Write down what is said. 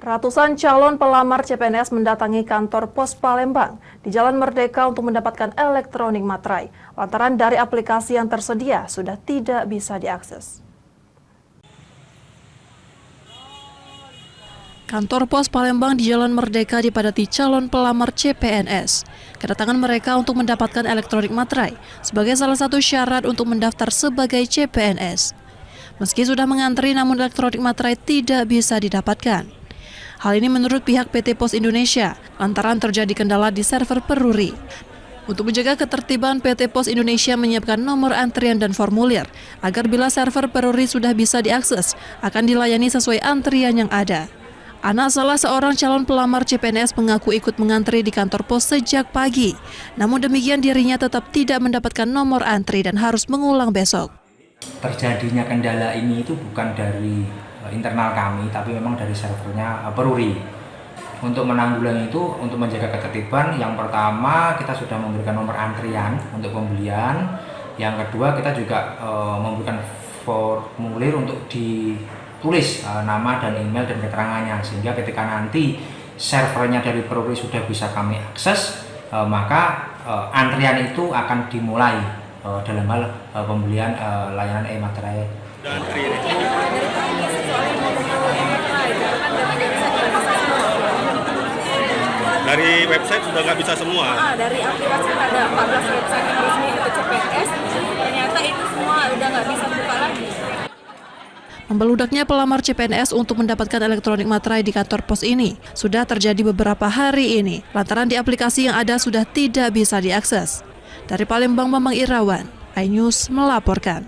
Ratusan calon pelamar CPNS mendatangi kantor Pos Palembang di Jalan Merdeka untuk mendapatkan elektronik materai. Lantaran dari aplikasi yang tersedia sudah tidak bisa diakses. Kantor Pos Palembang di Jalan Merdeka dipadati calon pelamar CPNS. Kedatangan mereka untuk mendapatkan elektronik materai sebagai salah satu syarat untuk mendaftar sebagai CPNS. Meski sudah mengantri, namun elektronik materai tidak bisa didapatkan. Hal ini menurut pihak PT Pos Indonesia, lantaran terjadi kendala di server Peruri. Untuk menjaga ketertiban, PT Pos Indonesia menyiapkan nomor antrian dan formulir, agar bila server Peruri sudah bisa diakses, akan dilayani sesuai antrian yang ada. Anak salah seorang calon pelamar CPNS mengaku ikut mengantri di kantor pos sejak pagi. Namun demikian dirinya tetap tidak mendapatkan nomor antri dan harus mengulang besok. Terjadinya kendala ini itu bukan dari internal kami, tapi memang dari servernya Peruri. Untuk menanggulangi itu, untuk menjaga ketertiban, yang pertama kita sudah memberikan nomor antrian untuk pembelian. Yang kedua kita juga memberikan formulir untuk ditulis nama dan email dan keterangannya, sehingga ketika nanti servernya dari Peruri sudah bisa kami akses, maka antrian itu akan dimulai dalam hal pembelian layanan e-materai. Dari website sudah nggak bisa semua? Dari aplikasi ada 14 website yang resmi untuk CPNS, ternyata itu semua udah nggak bisa buka lagi. Membeludaknya pelamar CPNS untuk mendapatkan elektronik materai di kantor pos ini sudah terjadi beberapa hari ini, lantaran di aplikasi yang ada sudah tidak bisa diakses. Dari Palembang, Mamang Irawan, iNews melaporkan.